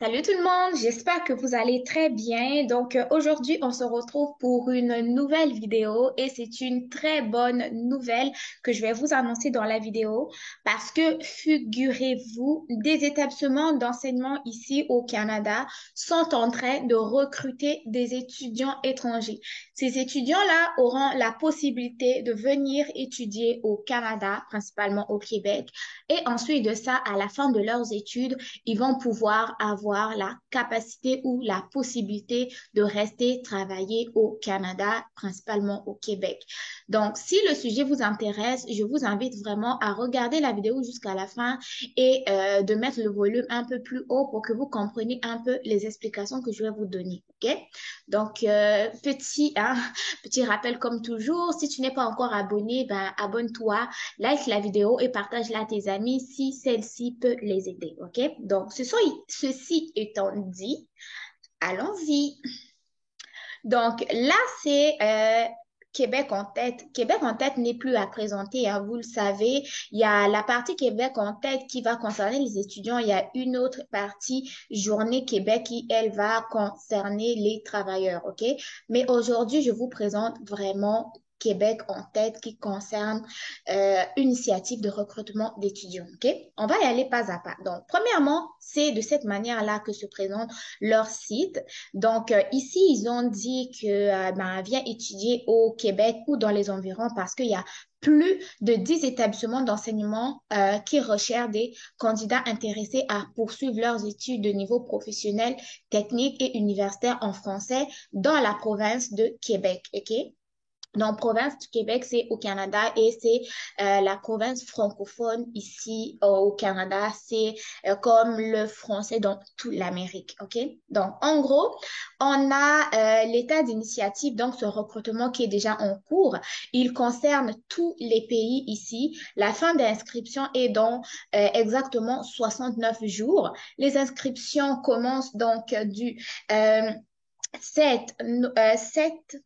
Salut tout le monde, j'espère que vous allez très bien. Donc aujourd'hui, on se retrouve pour une nouvelle vidéo et c'est une très bonne nouvelle que je vais vous annoncer dans la vidéo parce que figurez-vous, des établissements d'enseignement ici au Canada sont en train de recruter des étudiants étrangers. Ces étudiants-là auront la possibilité de venir étudier au Canada, principalement au Québec, et ensuite de ça, à la fin de leurs études, ils vont pouvoir avoir la capacité ou la possibilité de rester travailler au Canada, principalement au Québec. Donc, si le sujet vous intéresse, je vous invite vraiment à regarder la vidéo jusqu'à la fin et de mettre le volume un peu plus haut pour que vous compreniez un peu les explications que je vais vous donner. OK? Donc, petit rappel comme toujours, si tu n'es pas encore abonné, ben, abonne-toi, like la vidéo et partage-la à tes amis si celle-ci peut les aider. OK? Donc, ceci étant dit, allons-y. Donc, là, c'est Québec en tête. Québec en tête n'est plus à présenter, hein, vous le savez. Il y a la partie Québec en tête qui va concerner les étudiants. Il y a une autre partie, Journée Québec, qui, elle, va concerner les travailleurs. OK? Mais aujourd'hui, je vous présente vraiment Québec en tête qui concerne initiative de recrutement d'étudiants. OK? On va y aller pas à pas. Donc, premièrement, c'est de cette manière-là que se présente leur site. Donc, ici, ils ont dit que ben, viens étudier au Québec ou dans les environs parce qu'il y a plus de 10 établissements d'enseignement qui recherchent des candidats intéressés à poursuivre leurs études de niveau professionnel, technique et universitaire en français dans la province de Québec. OK? Donc, province du Québec, c'est au Canada et c'est la province francophone ici au Canada. C'est comme le français dans toute l'Amérique, OK? Donc, en gros, on a l'état d'initiative, donc ce recrutement qui est déjà en cours. Il concerne tous les pays ici. La fin d'inscription est dans exactement 69 jours. Les inscriptions commencent donc du euh, 7,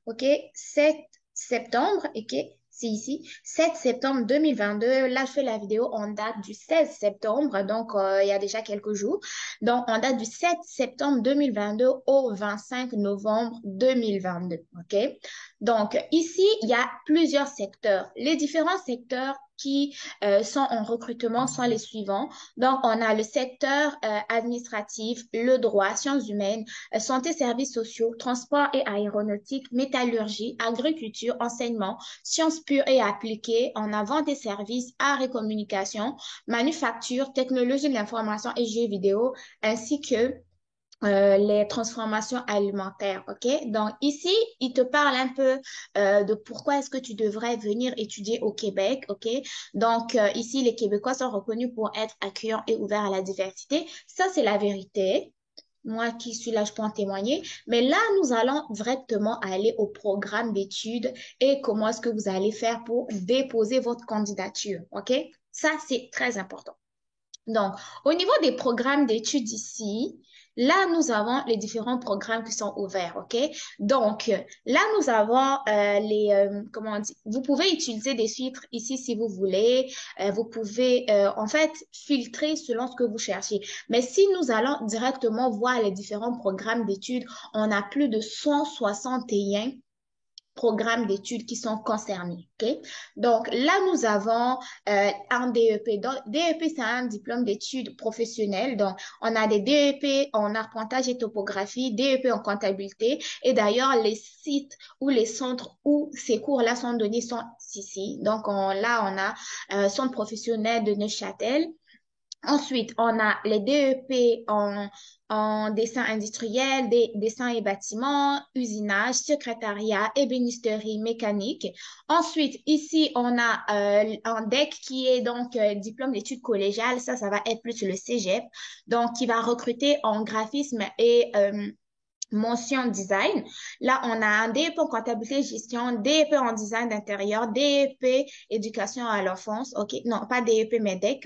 OK, 7 septembre, OK, c'est ici, 7 septembre 2022. Là, je fais la vidéo en date du 16 septembre, donc il y a déjà quelques jours. Donc, en date du 7 septembre 2022 au 25 novembre 2022, OK? Donc, ici, il y a plusieurs secteurs. Les différents secteurs qui sont en recrutement sont les suivants. Donc, on a le secteur administratif, le droit, sciences humaines, santé, services sociaux, transport et aéronautique, métallurgie, agriculture, enseignement, sciences pures et appliquées, en avant des services, arts et communication, manufacture, technologie de l'information et jeux vidéo, ainsi que les transformations alimentaires, OK? Donc ici, il te parle un peu de pourquoi est-ce que tu devrais venir étudier au Québec, OK? Donc ici, les Québécois sont reconnus pour être accueillants et ouverts à la diversité. Ça, c'est la vérité. Moi qui suis là, je peux en témoigner. Mais là, nous allons directement aller au programme d'études et comment est-ce que vous allez faire pour déposer votre candidature, OK? Ça, c'est très important. Donc, au niveau des programmes d'études ici, là, nous avons les différents programmes qui sont ouverts, OK? Donc, là, nous avons comment on dit, vous pouvez utiliser des filtres ici si vous voulez. Vous pouvez, en fait, filtrer selon ce que vous cherchez. Mais si nous allons directement voir les différents programmes d'études, on a plus de 161 programmes d'études qui sont concernés. OK? Donc là, nous avons un DEP. Donc, DEP, c'est un diplôme d'études professionnelles. Donc, on a des DEP en arpentage et topographie, DEP en comptabilité. Et d'ailleurs, les sites ou les centres où ces cours-là sont donnés sont ici. Donc, là, on a centre professionnel de Neuchâtel. Ensuite, on a les DEP en dessin industriel, dessin et bâtiment, usinage, secrétariat, ébénisterie, mécanique. Ensuite, ici, on a un DEC qui est donc diplôme d'études collégiales. Ça va être plus le cégep, donc qui va recruter en graphisme et mention design. Là, on a un DEP en comptabilité et gestion, DEP en design d'intérieur, DEP éducation à l'enfance, ok, non, pas DEP, mais DEC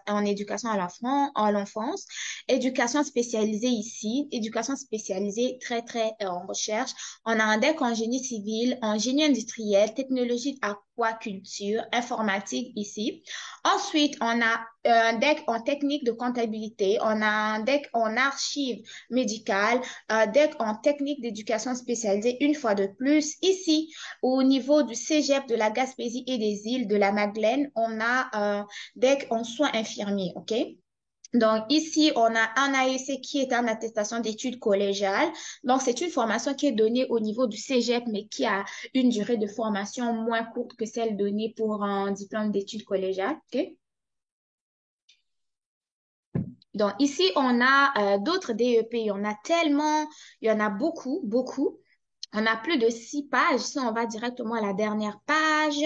en éducation à l'enfance, éducation spécialisée ici, éducation spécialisée très en recherche. On a un DEC en génie civil, en génie industriel, technologie aquaculture, informatique ici. Ensuite, on a un DEC en technique de comptabilité, on a un DEC en archives médicales, DEC en technique d'éducation spécialisée une fois de plus. Ici, au niveau du Cégep de la Gaspésie et des îles de la Madeleine, on a DEC en soins infirmiers, OK? Donc, ici, on a un AEC qui est en attestation d'études collégiales. Donc, c'est une formation qui est donnée au niveau du Cégep, mais qui a une durée de formation moins courte que celle donnée pour un diplôme d'études collégiales. OK? Donc, ici, on a d'autres DEP. Il y en a tellement, il y en a beaucoup. On a plus de 6 pages. Si on va directement à la dernière page,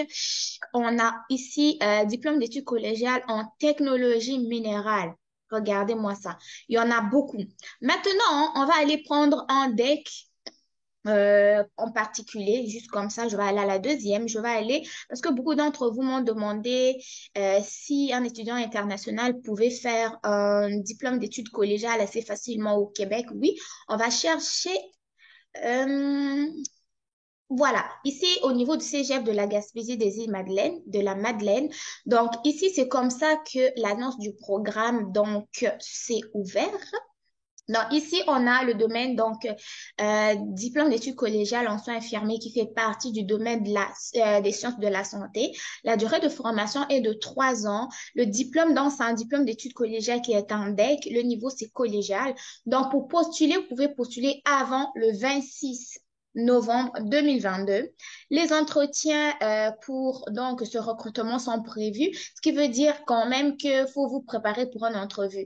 on a ici diplôme d'études collégiales en technologie minérale. Regardez-moi ça. Il y en a beaucoup. Maintenant, on va aller prendre un deck en particulier, juste comme ça, je vais aller à la deuxième, je vais aller, parce que beaucoup d'entre vous m'ont demandé si un étudiant international pouvait faire un diplôme d'études collégiales assez facilement au Québec. Oui, on va chercher, euh, voilà, ici au niveau du Cégep de la Gaspésie des îles Madeleine, de la Madeleine. Donc ici, c'est comme ça que l'annonce du programme, donc, s'est ouverte. Donc, ici, on a le domaine, donc, diplôme d'études collégiales en soins infirmiers qui fait partie du domaine des sciences de la santé. La durée de formation est de 3 ans. Le diplôme, donc, c'est un diplôme d'études collégiales qui est un DEC. Le niveau, c'est collégial. Donc, pour postuler, vous pouvez postuler avant le 26 novembre 2022. Les entretiens pour donc ce recrutement sont prévus, ce qui veut dire quand même qu'il faut vous préparer pour une entrevue.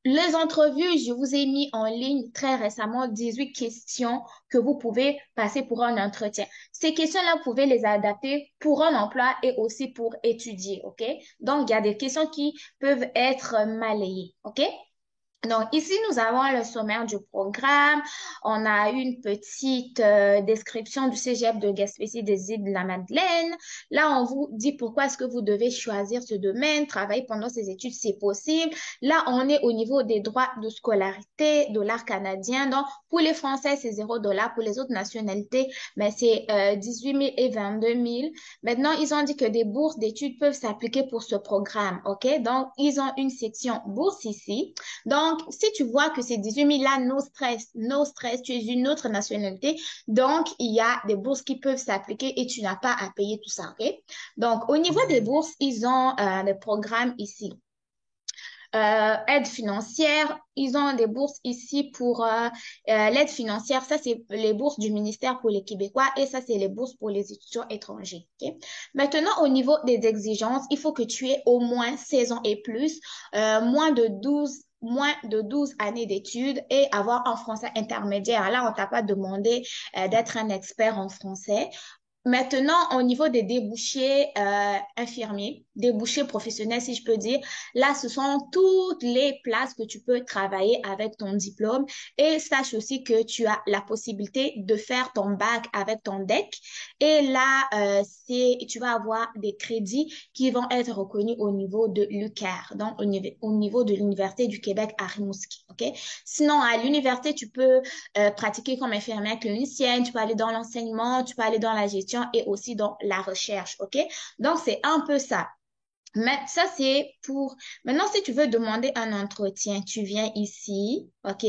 Les entrevues, je vous ai mis en ligne très récemment 18 questions que vous pouvez passer pour un entretien. Ces questions-là, vous pouvez les adapter pour un emploi et aussi pour étudier, OK? Donc, il y a des questions qui peuvent être malayées, OK? Donc, ici, nous avons le sommaire du programme. On a une petite description du Cégep de Gaspésie des îles de la Madeleine. Là, on vous dit pourquoi est-ce que vous devez choisir ce domaine, travailler pendant ces études, c'est possible. Là, on est au niveau des droits de scolarité, dollars canadiens. Donc, pour les Français, c'est 0 $. Pour les autres nationalités, mais c'est 18 000 et 22 000. Maintenant, ils ont dit que des bourses d'études peuvent s'appliquer pour ce programme. OK? Donc, ils ont une section bourse ici. Donc, si tu vois que ces 18 000 là, no stress, tu es une autre nationalité, donc il y a des bourses qui peuvent s'appliquer et tu n'as pas à payer tout ça, ok? Donc, au niveau des bourses, ils ont des programmes ici. Aide financière, ils ont des bourses ici pour l'aide financière. Ça, c'est les bourses du ministère pour les Québécois et ça, c'est les bourses pour les étudiants étrangers. Ok. Maintenant, au niveau des exigences, il faut que tu aies au moins 16 ans et plus, moins de 12 années d'études et avoir un français intermédiaire. Là, on t'a pas demandé d'être un expert en français. Maintenant, au niveau des débouchés infirmiers, débouchés professionnels, si je peux dire, là, ce sont toutes les places que tu peux travailler avec ton diplôme. Et sache aussi que tu as la possibilité de faire ton bac avec ton DEC. Et là, tu vas avoir des crédits qui vont être reconnus au niveau de l'UQAR, donc au niveau de l'Université du Québec à Rimouski. OK? Sinon, à l'université, tu peux pratiquer comme infirmière clinicienne, tu peux aller dans l'enseignement, tu peux aller dans la gestion et aussi dans la recherche, OK? Donc, c'est un peu ça. Mais ça, c'est pour... Maintenant, si tu veux demander un entretien, tu viens ici, OK?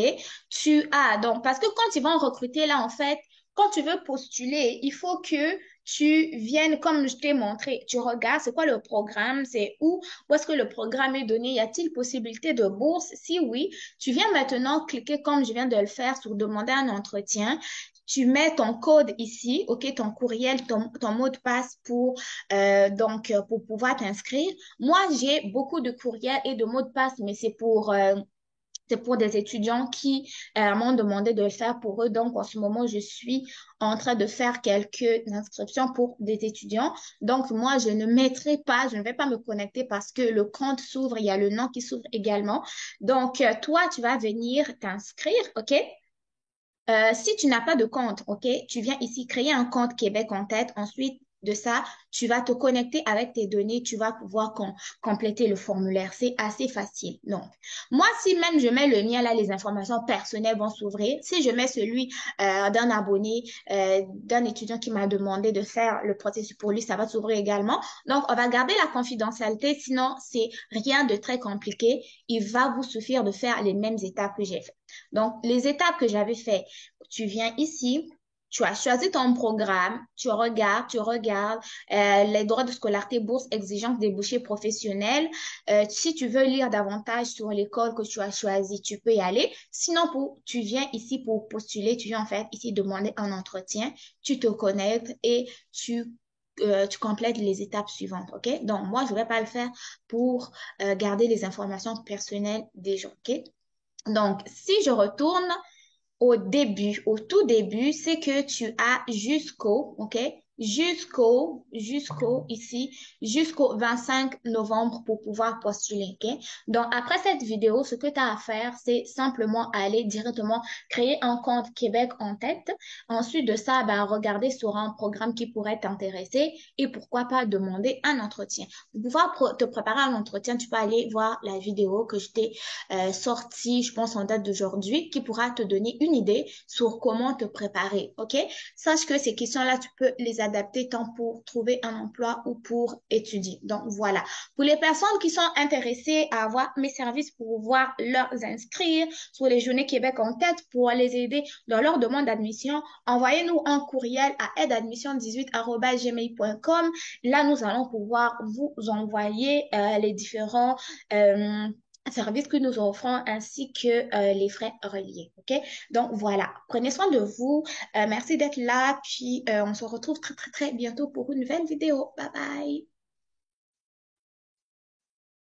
Tu as... Donc, parce que quand ils vont recruter, là, en fait, quand tu veux postuler, il faut que tu viennes, comme je t'ai montré, tu regardes c'est quoi le programme, c'est où est-ce que le programme est donné, y a-t-il possibilité de bourse? Si oui, tu viens maintenant cliquer comme je viens de le faire sur demander un entretien. Tu mets ton code ici, OK, ton courriel, ton mot de passe pour pouvoir t'inscrire. Moi, j'ai beaucoup de courriels et de mots de passe, mais c'est pour des étudiants qui m'ont demandé de le faire pour eux. Donc, en ce moment, je suis en train de faire quelques inscriptions pour des étudiants. Donc, moi, je ne mettrai pas, je ne vais pas me connecter parce que le compte s'ouvre, il y a le nom qui s'ouvre également. Donc, toi, tu vas venir t'inscrire, OK? Si tu n'as pas de compte, OK, tu viens ici créer un compte Québec en tête. Ensuite de ça, tu vas te connecter avec tes données. Tu vas pouvoir compléter le formulaire. C'est assez facile. Donc, moi, si même je mets le mien là, les informations personnelles vont s'ouvrir. Si je mets celui d'un abonné, d'un étudiant qui m'a demandé de faire le processus pour lui, ça va s'ouvrir également. Donc, on va garder la confidentialité. Sinon, c'est rien de très compliqué. Il va vous suffire de faire les mêmes étapes que j'ai fait. Donc, les étapes que j'avais fait, tu viens ici, tu as choisi ton programme, tu regardes les droits de scolarité, bourse, exigences, débouchés professionnels. Si tu veux lire davantage sur l'école que tu as choisie, tu peux y aller. Sinon, tu viens ici pour postuler, tu viens en fait ici demander un entretien, tu te connectes et tu complètes les étapes suivantes, OK? Donc, moi, je ne vais pas le faire pour garder les informations personnelles des gens, OK? Donc, si je retourne au tout début, c'est que tu as OK? Jusqu'au 25 novembre pour pouvoir postuler, OK? Donc, après cette vidéo, ce que tu as à faire, c'est simplement aller directement créer un compte Québec en tête. Ensuite de ça, ben, regarder sur un programme qui pourrait t'intéresser et pourquoi pas demander un entretien. Pour pouvoir te préparer à un entretien, tu peux aller voir la vidéo que je t'ai sortie, je pense, en date d'aujourd'hui, qui pourra te donner une idée sur comment te préparer, OK? Sache que ces questions-là, tu peux les adapter tant pour trouver un emploi ou pour étudier. Donc, voilà. Pour les personnes qui sont intéressées à avoir mes services pour pouvoir leur inscrire sur les Journées Québec en tête pour les aider dans leur demande d'admission, envoyez-nous un courriel à aideadmission18@gmail.com. Là, nous allons pouvoir vous envoyer les différents services que nous offrons ainsi que les frais reliés. OK? Donc voilà, prenez soin de vous. Merci d'être là. Puis on se retrouve très, très, très bientôt pour une nouvelle vidéo. Bye bye.